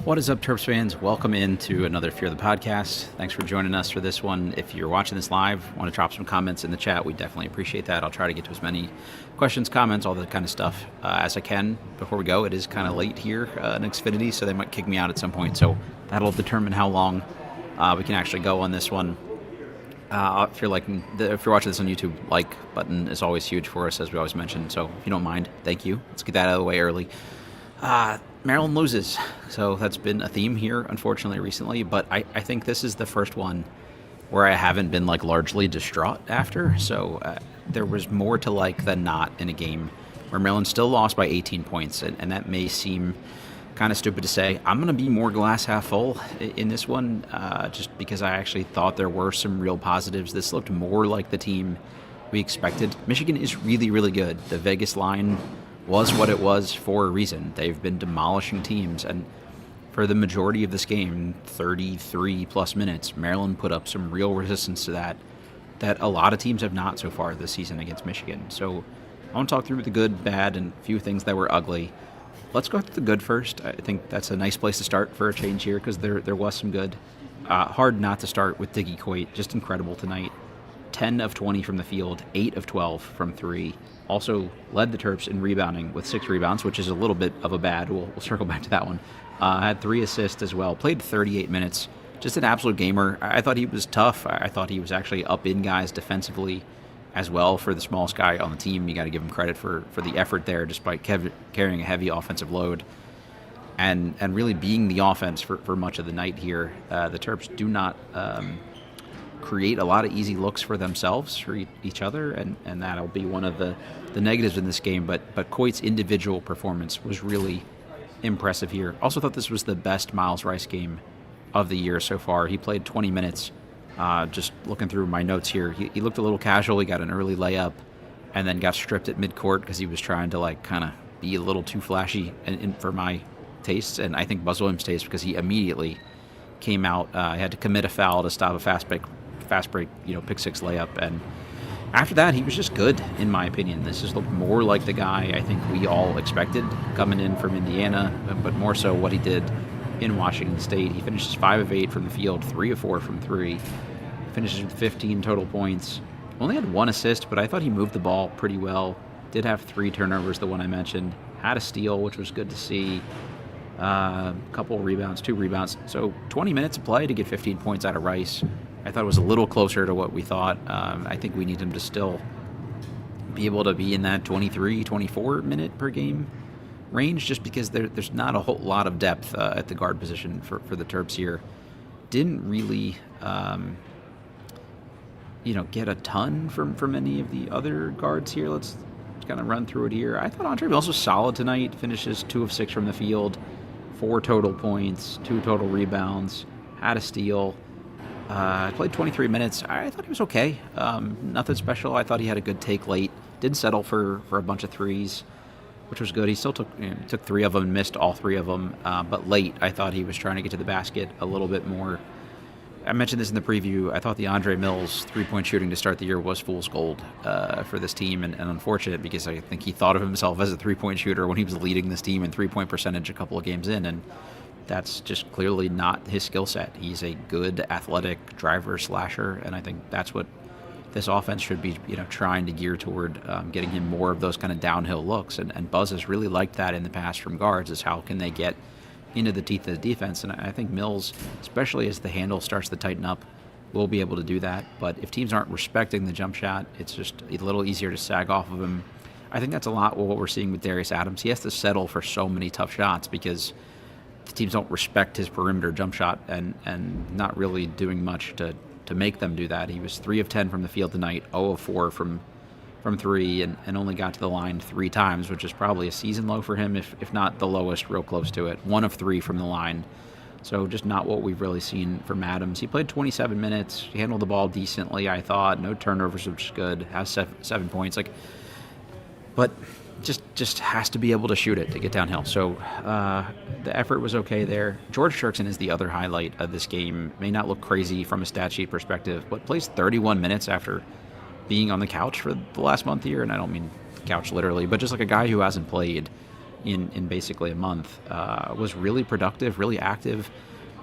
What is up, Terps fans? Welcome into another Fear the Podcast. Thanks for joining us for this one. If you're watching this live, want to drop some comments in the chat, we definitely appreciate that. I'll try to get to as many questions, comments, all that kind of stuff as I can. Before we go, it is kind of late here in Xfinity, so they might kick me out at some point. So that'll determine how long we can actually go on this one. If you're watching this on YouTube, like button is always huge for us, as we always mention. So if you don't mind, thank you. Let's get that out of the way early. Maryland loses, so that's been a theme here, unfortunately, recently. But I think this is the first one where I haven't been largely distraught after. So there was more to like than not in a game where Maryland still lost by 18 points, and that may seem kind of stupid to say. I'm going to be more glass half full in this one, just because I actually thought there were some real positives. This looked more like the team we expected. Michigan is really, really good. The Vegas line was what it was for a reason. They've been demolishing teams, and for the majority of this game, 33 plus minutes, Maryland put up some real resistance to that a lot of teams have not so far this season against Michigan. So I want to talk through the good, bad, and a few things that were ugly. Let's go to the good first. I think that's a nice place to start for a change here, because there was some good. Hard not to start with Diggy Coit, just incredible tonight. 10 of 20 from the field, 8 of 12 from 3. Also led the Terps in rebounding with 6 rebounds, which is a little bit of a bad. We'll circle back to that one. Had 3 assists as well. Played 38 minutes. Just an absolute gamer. I thought he was tough. I thought he was actually up in guys defensively as well. For the smallest guy on the team, you got to give him credit for the effort there, despite carrying a heavy offensive load. And really being the offense for much of the night here. The Terps do not create a lot of easy looks for themselves, for each other, and that'll be one of the negatives in this game. But Coit's individual performance was really impressive here. Also thought this was the best Miles Rice game of the year so far. He played 20 minutes. Just looking through my notes here, he looked a little casual. He got an early layup and then got stripped at midcourt because he was trying to kind of be a little too flashy for my tastes, and I think Buzz Williams' taste, because he immediately came out. He had to commit a foul to stop a fast break, pick 6 layup, and after that he was just good, in my opinion. This just looked more like the guy I think we all expected coming in from Indiana, but more so what he did in Washington State. He finishes 5 of 8 from the field, 3 of 4 from 3, finishes with 15 total points, only had 1 assist, but I thought he moved the ball pretty well. Did have 3 turnovers, the one I mentioned, had a steal, which was good to see. Couple rebounds, 2 rebounds. So 20 minutes of play to get 15 points out of Rice. I thought it was a little closer to what we thought. I think we need him to still be able to be in that 23, 24 minute per game range, just because there's not a whole lot of depth at the guard position for the Terps here. Didn't really get a ton from any of the other guards here. Let's kind of run through it here. I thought Andre Mills was solid tonight. Finishes 2 of 6 from the field, 4 total points, 2 total rebounds, had a steal. Played 23 minutes. I thought he was okay. Nothing special. I thought he had a good take late. Didn't settle for a bunch of threes, which was good. He still took 3 of them, missed all 3 of them. But late, I thought he was trying to get to the basket a little bit more. I mentioned this in the preview. I thought the Andre Mills 3-point shooting to start the year was fool's gold for this team, and unfortunate, because I think he thought of himself as a 3-point shooter when he was leading this team in 3-point percentage a couple of games in, and that's just clearly not his skill set. He's a good athletic driver slasher, and I think that's what this offense should be trying to gear toward, getting him more of those kind of downhill looks, and Buzz has really liked that in the past from guards, is how can they get into the teeth of the defense. And I think Mills, especially as the handle starts to tighten up, will be able to do that. But if teams aren't respecting the jump shot, it's just a little easier to sag off of him. I think that's a lot what we're seeing with Darius Adams. He has to settle for so many tough shots because the teams don't respect his perimeter jump shot, and not really doing much to make them do that. He was 3 of 10 from the field tonight, 0 of 4 from 3, and only got to the line 3 times, which is probably a season low for him, if not the lowest, real close to it. 1 of 3 from the line. So just not what we've really seen from Adams. He played 27 minutes. He handled the ball decently, I thought. No turnovers, which is good. Has 7 points. But just has to be able to shoot it to get downhill. So the effort was okay there. George Cherkson is the other highlight of this game. May not look crazy from a stat sheet perspective, but plays 31 minutes after being on the couch for the last month here. And I don't mean couch literally, but just like a guy who hasn't played in basically a month. Was really productive, really active.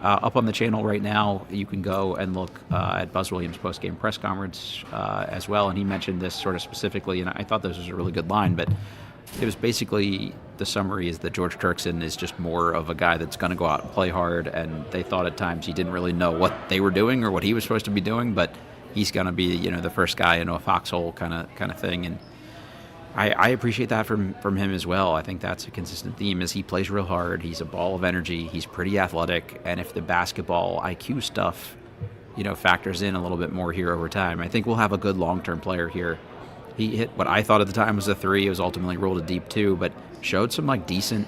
Up on the channel right now, you can go and look at Buzz Williams' post-game press conference as well, and he mentioned this sort of specifically, and I thought this was a really good line, but it was basically, the summary is that George Turkson is just more of a guy that's going to go out and play hard, and they thought at times he didn't really know what they were doing or what he was supposed to be doing, but he's going to be, the first guy into a foxhole kind of thing, and I appreciate that from him as well. I think that's a consistent theme, is he plays real hard. He's a ball of energy. He's pretty athletic. And if the basketball IQ stuff, factors in a little bit more here over time, I think we'll have a good long-term player here. He hit what I thought at the time was a 3. It was ultimately ruled a deep 2, but showed some decent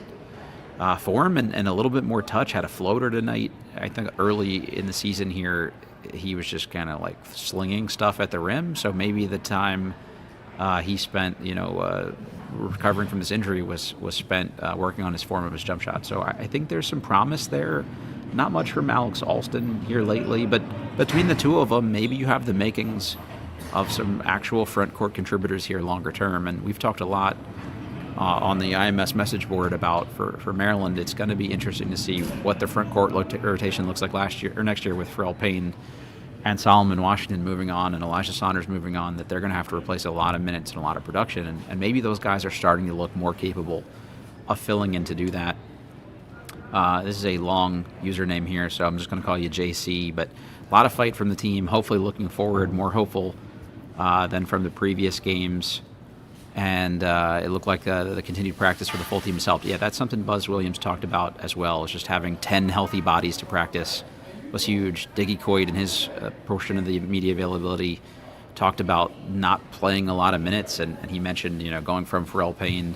form and a little bit more touch. Had a floater tonight. I think early in the season here, he was just kind of slinging stuff at the rim. So maybe the time he spent, recovering from this injury was spent working on his form of his jump shot. So I think there's some promise there. Not much from Alex Alston here lately, but between the two of them, maybe you have the makings of some actual front court contributors here longer term. And we've talked a lot on the IMS message board about for Maryland. It's going to be interesting to see what the front court rotation looks like next year with Pharrell Payne and Solomon Washington moving on and Elijah Saunders moving on, that they're going to have to replace a lot of minutes and a lot of production. And maybe those guys are starting to look more capable of filling in to do that. This is a long username here, so I'm just going to call you JC. But a lot of fight from the team, hopefully looking forward, more hopeful than from the previous games. And it looked like the continued practice for the full team has helped. Yeah, that's something Buzz Williams talked about as well, is just having 10 healthy bodies to practice was huge. Diggy Coit, in his portion of the media availability, talked about not playing a lot of minutes, and he mentioned, going from Pharrell Payne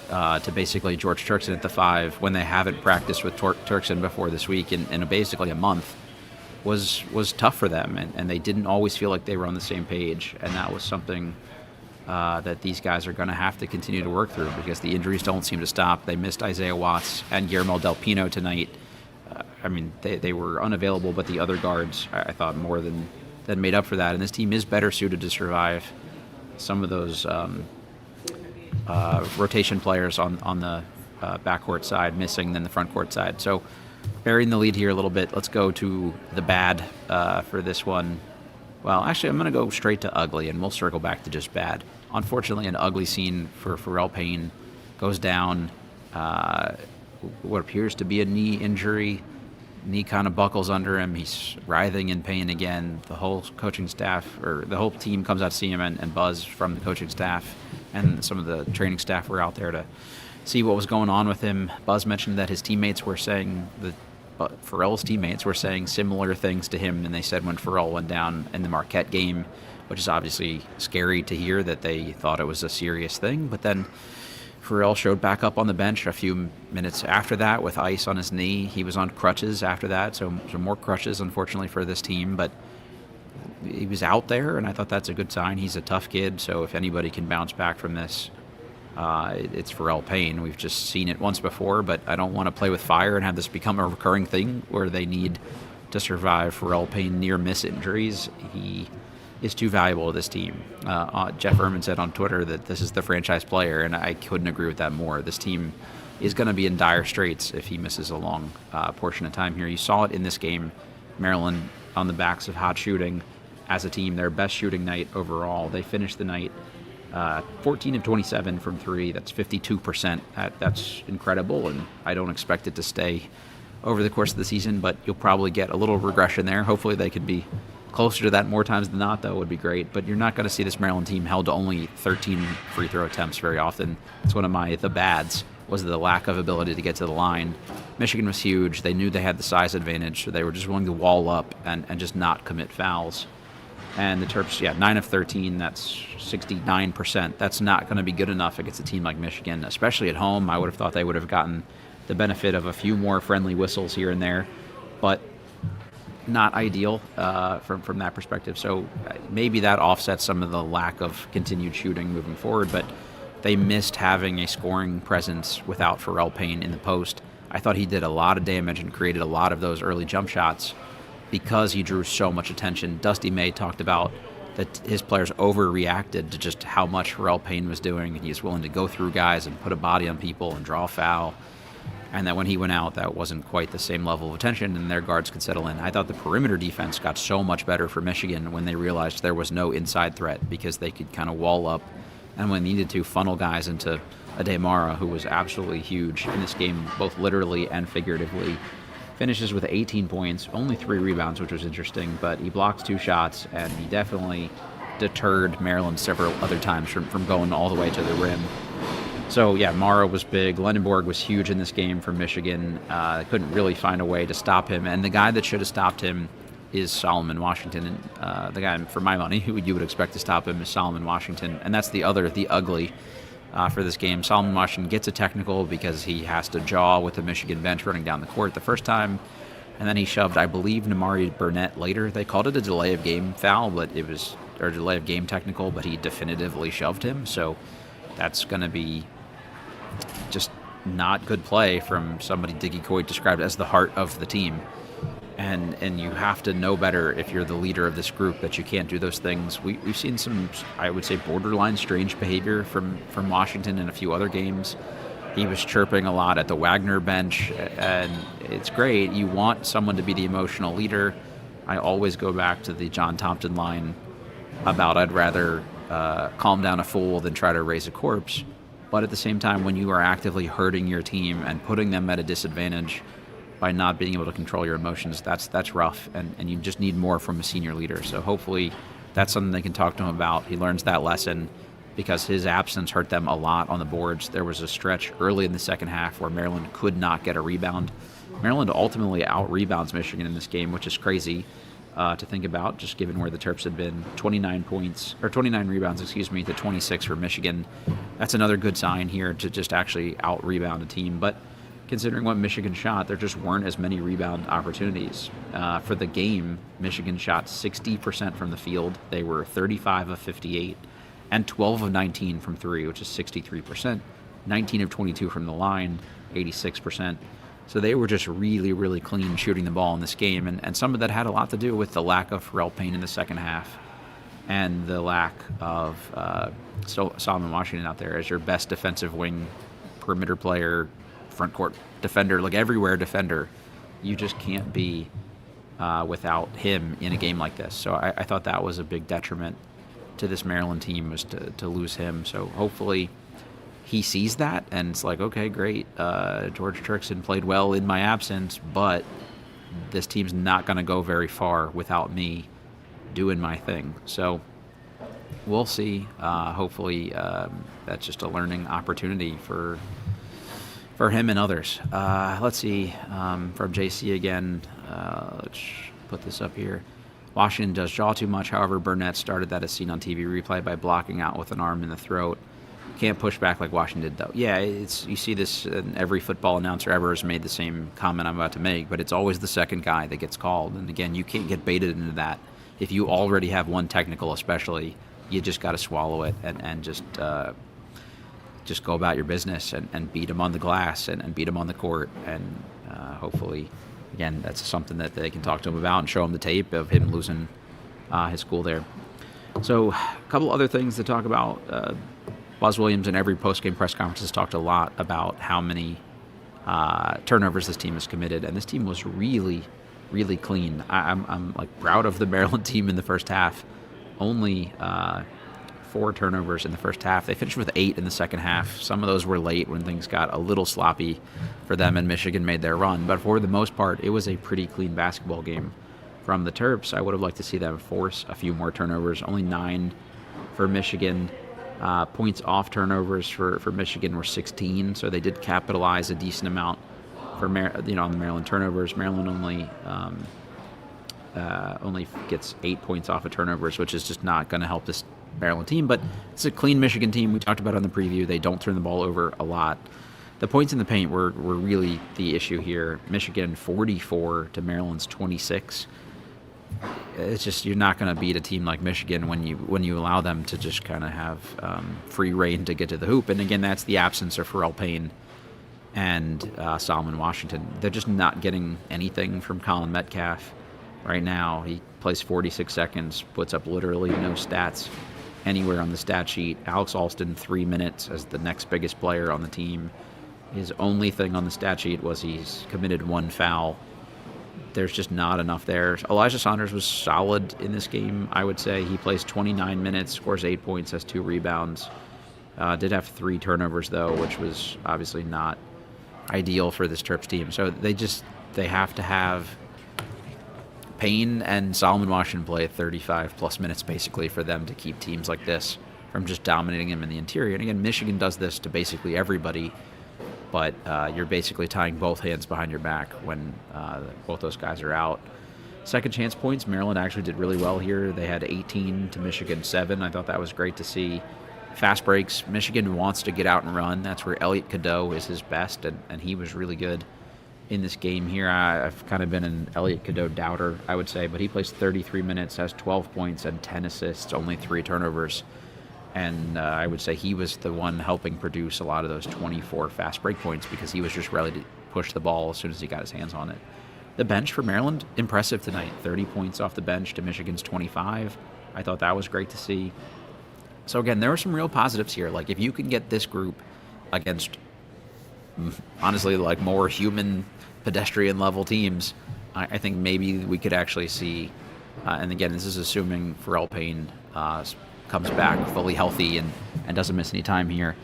to basically George Turkson at the 5 when they haven't practiced with Turkson before this week in basically a month was tough for them, and they didn't always feel like they were on the same page, and that was something that these guys are going to have to continue to work through, because the injuries don't seem to stop. They missed Isaiah Watts and Guillermo Del Pino tonight. They were unavailable, but the other guards, I thought, more than made up for that. And this team is better suited to survive some of those rotation players on the backcourt side missing than the front court side. So burying the lead here a little bit, let's go to the bad for this one. Well, actually, I'm going to go straight to ugly, and we'll circle back to just bad. Unfortunately, an ugly scene for Pharrell Payne. Goes down, what appears to be a knee injury. Knee kind of buckles under him. He's writhing in pain again. The whole coaching staff, or the whole team, comes out to see him, and Buzz from the coaching staff and some of the training staff were out there to see what was going on with him. Buzz mentioned that his teammates were saying, Pharrell's teammates were saying similar things to him than they said when Pharrell went down in the Marquette game, which is obviously scary to hear that they thought it was a serious thing. But then Pharrell showed back up on the bench a few minutes after that with ice on his knee. He was on crutches after that, so more crutches, unfortunately, for this team. But he was out there, and I thought that's a good sign. He's a tough kid, so if anybody can bounce back from this, it's Pharrell Payne. We've just seen it once before, but I don't want to play with fire and have this become a recurring thing where they need to survive Pharrell Payne near-miss injuries. He is too valuable to this team. Jeff Erman said on Twitter that this is the franchise player, and I couldn't agree with that more. This team is going to be in dire straits if he misses a long portion of time here. You saw it in this game. Maryland, on the backs of hot shooting as a team, their best shooting night overall. They finished the night 14 of 27 from 3. That's 52%. That's incredible, and I don't expect it to stay over the course of the season, but you'll probably get a little regression there. Hopefully they could be closer to that more times than not, though, would be great. But you're not going to see this Maryland team held to only 13 free throw attempts very often. It's one of the bads, was the lack of ability to get to the line. Michigan was huge. They knew they had the size advantage, so they were just willing to wall up and just not commit fouls. And the Terps, 9 of 13, that's 69%. That's not going to be good enough against a team like Michigan, especially at home. I would have thought they would have gotten the benefit of a few more friendly whistles here and there, but not ideal from that perspective. So maybe that offsets some of the lack of continued shooting moving forward, but they missed having a scoring presence without Pharrell Payne in the post. I thought he did a lot of damage and created a lot of those early jump shots because he drew so much attention. Dusty May talked about that his players overreacted to just how much Pharrell Payne was doing, and he was willing to go through guys and put a body on people and draw a foul. And that when he went out, that wasn't quite the same level of attention, and their guards could settle in. I thought the perimeter defense got so much better for Michigan when they realized there was no inside threat, because they could kind of wall up and when needed to funnel guys into Ademara, who was absolutely huge in this game, both literally and figuratively. Finishes with 18 points, only 3 rebounds, which was interesting, but he blocks 2 shots, and he definitely deterred Maryland several other times from going all the way to the rim. So, yeah, Morrow was big. Lendenborg was huge in this game for Michigan. Couldn't really find a way to stop him. And the guy that should have stopped him is Solomon Washington. And the guy, for my money, who you would expect to stop him is Solomon Washington. And that's the ugly for this game. Solomon Washington gets a technical because he has to jaw with the Michigan bench running down the court the first time. And then he shoved, I believe, Namari Burnett later. They called it a delay of game foul, but it was, or delay of game technical, but he definitively shoved him. So that's going to be just not good play from somebody Diggy Coit described as the heart of the team. And you have to know better if you're the leader of this group that you can't do those things. We've seen some, I would say, borderline strange behavior from Washington in a few other games. He was chirping a lot at the Wagner bench, and it's great. You want someone to be the emotional leader. I always go back to the John Thompson line about I'd rather calm down a fool than try to raise a corpse. But at the same time, when you are actively hurting your team and putting them at a disadvantage by not being able to control your emotions, that's rough, and you just need more from a senior leader. So hopefully that's something they can talk to him about. He learns that lesson because his absence hurt them a lot on the boards. There was a stretch early in the second half where Maryland could not get a rebound. Maryland ultimately out-rebounds Michigan in this game, which is crazy to think about, just given where the Terps had been. 29 rebounds, to 26 for Michigan. That's another good sign here to just actually out-rebound a team. But considering what Michigan shot, there just weren't as many rebound opportunities. For the game, Michigan shot 60% from the field. They were 35 of 58 and 12 of 19 from 3, which is 63%. 19 of 22 from the line, 86%. So they were just really, really clean shooting the ball in this game. And some of that had a lot to do with the lack of Pharrell Payne in the second half and the lack of Solomon Washington out there as your best defensive wing, perimeter player, front court defender, like everywhere defender. You just can't be without him in a game like this. So I thought that was a big detriment to this Maryland team, was to lose him. So hopefully he sees that and it's like, okay, great. George Turkson played well in my absence, but this team's not going to go very far without me doing my thing. So we'll see. Hopefully that's just a learning opportunity for him and others. Let's see, from JC again. Let's put this up here. Washington does jaw too much. However, Burnett started that as seen on TV replay by blocking out with an arm in the throat. Can't push back like Washington did, though. Yeah, you see this, and every football announcer ever has made the same comment I'm about to make, but it's always the second guy that gets called. And again, you can't get baited into that. If you already have one technical especially, you just got to swallow it and just go about your business and beat them on the glass and beat them on the court. And hopefully, again, that's something that they can talk to him about and show him the tape of him losing his school there. So a couple other things to talk about. Buzz Williams in every post-game press conference has talked a lot about how many turnovers this team has committed, and this team was really, really clean. I'm like proud of the Maryland team in the first half. Only 4 turnovers in the first half. They finished with 8 in the second half. Some of those were late when things got a little sloppy for them and Michigan made their run. But for the most part, it was a pretty clean basketball game from the Terps. I would have liked to see them force a few more turnovers. Only 9 for Michigan. Points off turnovers for Michigan were 16, so they did capitalize a decent amount for on the Maryland turnovers. Maryland only gets 8 points off of turnovers, which is just not going to help this Maryland team. But it's a clean Michigan team. We talked about it on the preview. They don't turn the ball over a lot. The points in the paint were really the issue here. Michigan 44 to Maryland's 26. It's just, you're not going to beat a team like Michigan when you allow them to just kind of have free reign to get to the hoop. And again, that's the absence of Pharrell Payne and Solomon Washington. They're just not getting anything from Colin Metcalf. right now. He plays 46 seconds, puts up literally no stats anywhere on the stat sheet. Alex Alston, 3 minutes as the next biggest player on the team. His only thing on the stat sheet was he's committed 1 foul. There's just not enough there. Elijah Saunders was solid in this game, I would say. He plays 29 minutes, scores 8 points, has 2 rebounds. Did have 3 turnovers, though, which was obviously not ideal for this Terps team. So they have to have Payne and Solomon Washington play 35-plus minutes, basically, for them to keep teams like this from just dominating them in the interior. And again, Michigan does this to basically everybody, but you're basically tying both hands behind your back when both those guys are out. Second chance points, Maryland actually did really well here. They had 18 to Michigan 7. I thought that was great to see. Fast breaks, Michigan wants to get out and run. That's where Elliot Cadeau is his best, and he was really good in this game here. I've kind of been an Elliot Cadeau doubter, I would say, but he plays 33 minutes, has 12 points and 10 assists, only 3 turnovers. And I would say he was the one helping produce a lot of those 24 fast break points because he was just ready to push the ball as soon as he got his hands on it. The bench for Maryland, impressive tonight. 30 points off the bench to Michigan's 25. I thought that was great to see. So again, there were some real positives here. Like if you can get this group against, honestly, like more human pedestrian level teams, I think maybe we could actually see, and again, this is assuming Pharrell Payne comes back fully healthy and doesn't miss any time here.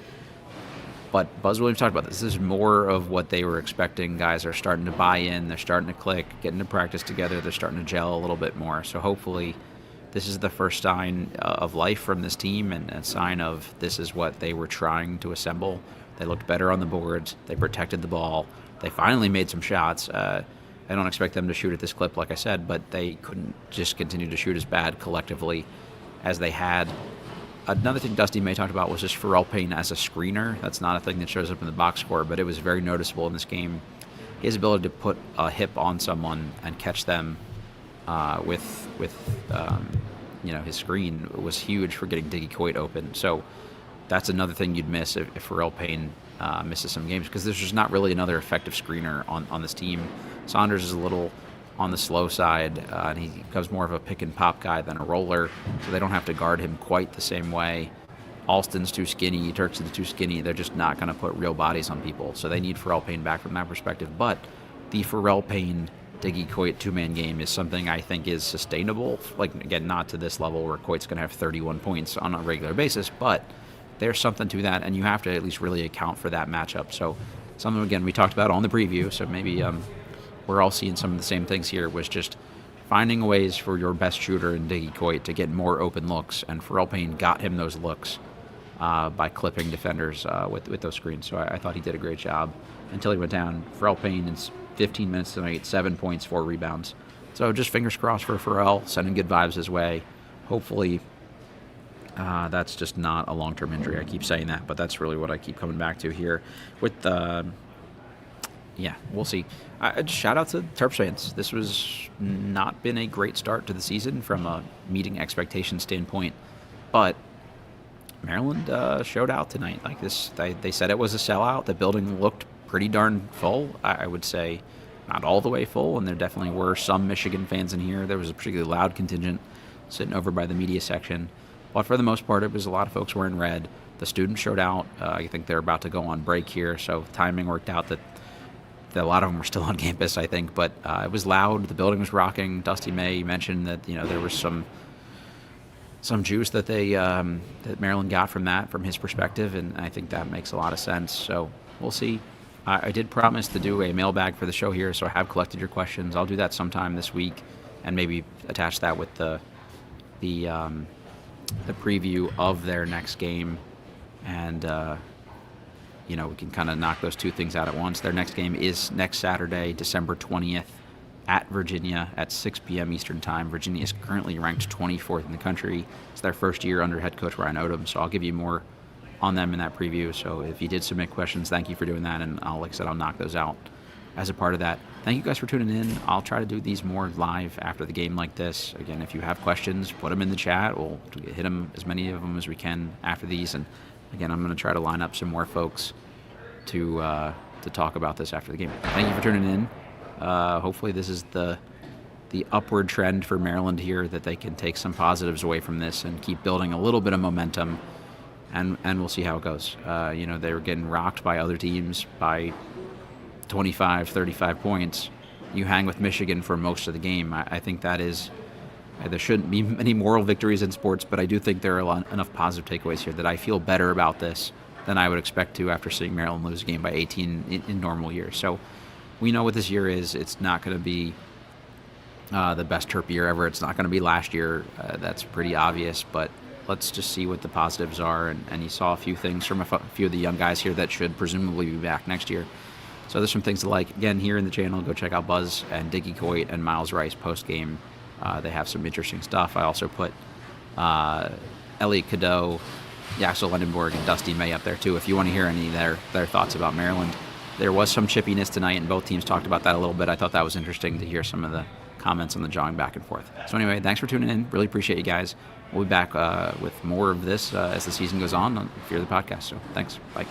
But Buzz Williams talked about this. This is more of what they were expecting. Guys are starting to buy in. They're starting to click, getting to practice together. They're starting to gel a little bit more. So hopefully this is the first sign of life from this team and a sign of this is what they were trying to assemble. They looked better on the boards. They protected the ball. They finally made some shots. I don't expect them to shoot at this clip, like I said, but they couldn't just continue to shoot as bad collectively as they had. Another thing Dusty May talked about was just Pharrell Payne as a screener. That's not a thing that shows up in the box score, but it was very noticeable in this game. His ability to put a hip on someone and catch them with his screen was huge for getting Diggy Coit open. So that's another thing you'd miss if Pharrell Payne misses some games because there's just not really another effective screener on this team. Saunders is a little on the slow side, and he becomes more of a pick and pop guy than a roller, so they don't have to guard him quite the same way. Alston's too skinny, Turks are too skinny. They're just not going to put real bodies on people, so they need Pharrell Payne back from that perspective. But the Pharrell Payne Diggy Coit two-man game is something I think is sustainable. Like, again, not to this level where Coit's going to have 31 points on a regular basis, but there's something to that, and you have to at least really account for that matchup. So something, again, we talked about on the preview, so maybe we're all seeing some of the same things here, was just finding ways for your best shooter in Diggy Coit to get more open looks, and Pharrell Payne got him those looks by clipping defenders with those screens. So I thought he did a great job until he went down. Pharrell Payne in 15 minutes tonight, 7 points, 4 rebounds. So just fingers crossed for Pharrell, sending good vibes his way. Hopefully that's just not a long-term injury. I keep saying that, but that's really what I keep coming back to here. With we'll see. Just shout out to Terps fans. This was not been a great start to the season from a meeting expectation standpoint, but Maryland showed out tonight. Like this, they said it was a sellout. The building looked pretty darn full. I would say not all the way full, and there definitely were some Michigan fans in here. There was a particularly loud contingent sitting over by the media section, but for the most part, it was a lot of folks wearing red. The students showed out. I think they're about to go on break here, so timing worked out that a lot of them were still on campus, I think, but it was loud. The building was rocking. Dusty May mentioned that there was some juice that that Maryland got from his perspective, and I think that makes a lot of sense. So we'll see. I did promise to do a mailbag for the show here, so I have collected your questions. I'll do that sometime this week, and maybe attach that with the preview of their next game, and we can kind of knock those two things out at once. Their next game is next Saturday, December 20th, at Virginia at 6 p.m. Eastern Time. Virginia is currently ranked 24th in the country. It's their first year under head coach Ryan Odom, so I'll give you more on them in that preview. So if you did submit questions, thank you for doing that, and like I said, I'll knock those out as a part of that. Thank you guys for tuning in. I'll try to do these more live after the game like this. Again, if you have questions, put them in the chat. We'll hit them, as many of them as we can after these, and again, I'm going to try to line up some more folks to talk about this after the game. Thank you for tuning in. Hopefully this is the the upward trend for Maryland here, that they can take some positives away from this and keep building a little bit of momentum, and we'll see how it goes. They were getting rocked by other teams by 25, 35 points. You hang with Michigan for most of the game. I think that is, there shouldn't be many moral victories in sports, but I do think there are enough positive takeaways here that I feel better about this than I would expect to after seeing Maryland lose a game by 18 in normal years. So we know what this year is. It's not going to be the best Terp year ever. It's not going to be last year. That's pretty obvious, but let's just see what the positives are. And you saw a few things from a few of the young guys here that should presumably be back next year. So there's some things to like. Again, here in the channel, go check out Buzz and Diggy Coit and Miles Rice post-game. They have some interesting stuff. I also put Elliot Cadeau, Yaxel Lendenborg, and Dusty May up there too, if you want to hear any of their thoughts about Maryland. There was some chippiness tonight, and both teams talked about that a little bit. I thought that was interesting to hear some of the comments on the jawing back and forth. So anyway, thanks for tuning in. Really appreciate you guys. We'll be back with more of this as the season goes on Fear the Podcast. So thanks. Bye.